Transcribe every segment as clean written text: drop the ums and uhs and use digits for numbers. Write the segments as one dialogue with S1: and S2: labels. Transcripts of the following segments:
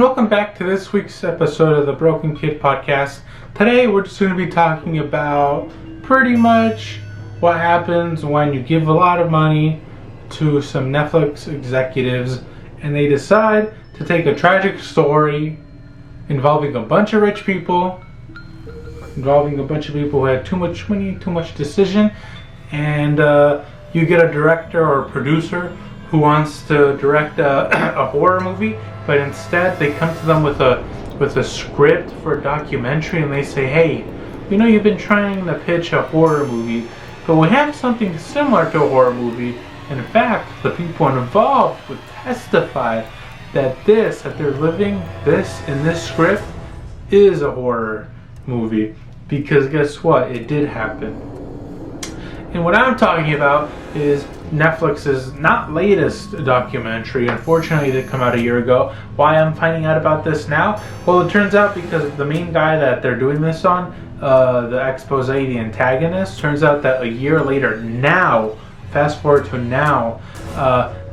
S1: and welcome back to this week's episode of the Broken Kid Podcast. Today we're just going to be talking about pretty much what happens when you give a lot of money to some Netflix executives and they decide to take a tragic story involving a bunch of rich people, who had too much money, too much decision, and you get a director or a producer who wants to direct a horror movie, but instead they come to them with a script for a documentary, and they say, hey, we know you've been trying to pitch a horror movie, but we have something similar to a horror movie. In fact, the people involved would testify that they're living this in this script is a horror movie, because guess what? It did happen. And what I'm talking about is Netflix's not latest documentary. Unfortunately, it did come out a year ago. Why I'm finding out about this now? Well, it turns out because the main guy that they're doing this on, the expose, the antagonist, turns out that a year later, now, fast forward to now,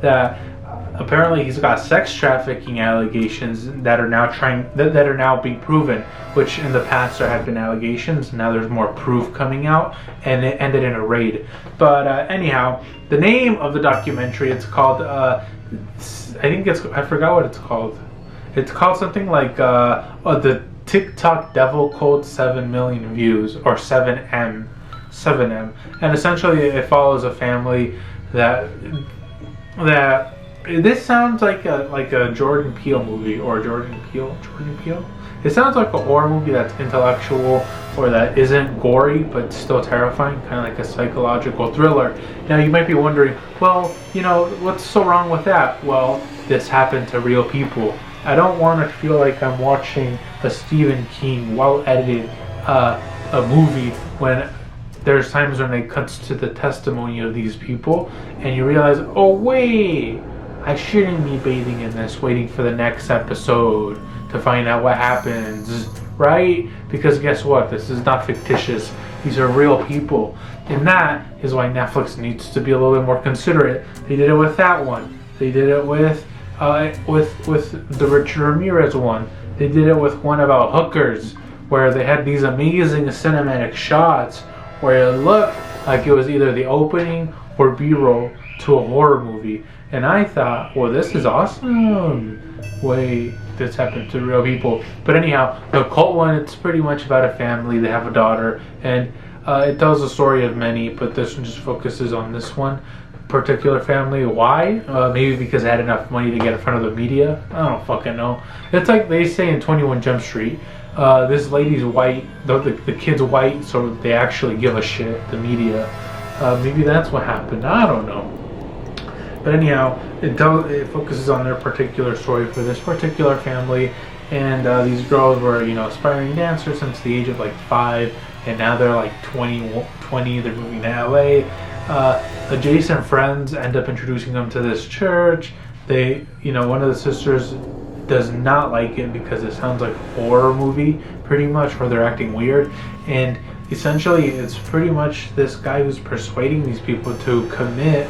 S1: that apparently he's got sex trafficking allegations that are now being proven, which in the past there had been allegations. Now there's more proof coming out, and it ended in a raid. But anyhow, the name of the documentary, it's called, I forgot what it's called. It's called something like the TikTok Devil Code 7 million views, or 7M. And essentially it follows a family that this sounds like a Jordan Peele movie, or Jordan Peele. It sounds like a horror movie that's intellectual, or that isn't gory but still terrifying, kind of like a psychological thriller. Now you might be wondering, well, what's so wrong with that? Well, this happened to real people. I don't want to feel like I'm watching a Stephen King well-edited a movie when there's times when it cuts to the testimony of these people and you realize, oh wait, I shouldn't be bathing in this, waiting for the next episode to find out what happens, right? Because guess what? This is not fictitious. These are real people. And that is why Netflix needs to be a little bit more considerate. They did it with that one. They did it with the Richard Ramirez one. They did it with one about hookers, where they had these amazing cinematic shots where it looked like it was either the opening or B-roll to a horror movie. And I thought, well, this is awesome. Wait, this happened to real people. But anyhow, the cult one, it's pretty much about a family. They have a daughter, and it tells the story of many, but this one just focuses on this one particular family. Why? Maybe because they had enough money to get in front of the media. I don't fucking know. It's like they say in 21 Jump Street, this lady's white, the kid's white, so they actually give a shit, the media. Maybe that's what happened. I don't know. But anyhow, it focuses on their particular story for this particular family, and these girls were, aspiring dancers since the age of like 5, and now they're like 20, they're moving to LA. Adjacent friends end up introducing them to this church. They, one of the sisters does not like it because it sounds like a horror movie, pretty much, where they're acting weird, and essentially it's pretty much this guy who's persuading these people to commit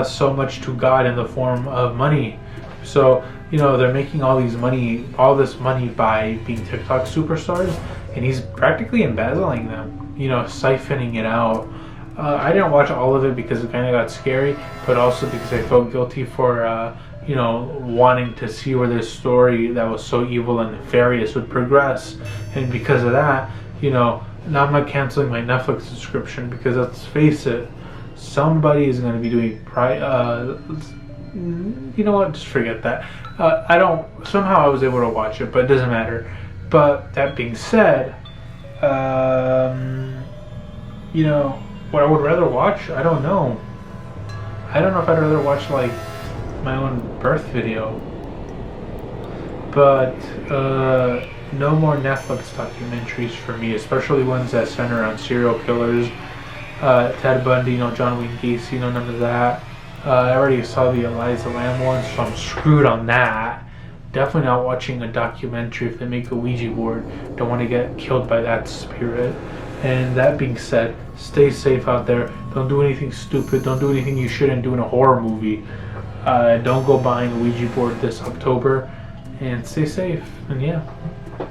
S1: so much to God in the form of money. So, they're making all this money by being TikTok superstars, and he's practically embezzling them, siphoning it out. I didn't watch all of it because it kind of got scary, but also because I felt guilty for, wanting to see where this story that was so evil and nefarious would progress. And because of that, now I'm not canceling my Netflix subscription, because let's face it, somebody is going to be doing you know what, just forget that. Somehow I was able to watch it, but it doesn't matter. But that being said, what I would rather watch, I don't know if I'd rather watch like my own birth video. But no more Netflix documentaries for me, especially ones that center around serial killers, Ted Bundy, John Wayne Gacy, none of that. I already saw the Eliza Lamb one, so I'm screwed on that. Definitely not watching a documentary if they make a Ouija board. Don't want to get killed by that spirit. And that being said, stay safe out there. Don't do anything stupid. Don't do anything you shouldn't do in a horror movie. Don't go buying a Ouija board this October. and stay safe. And yeah.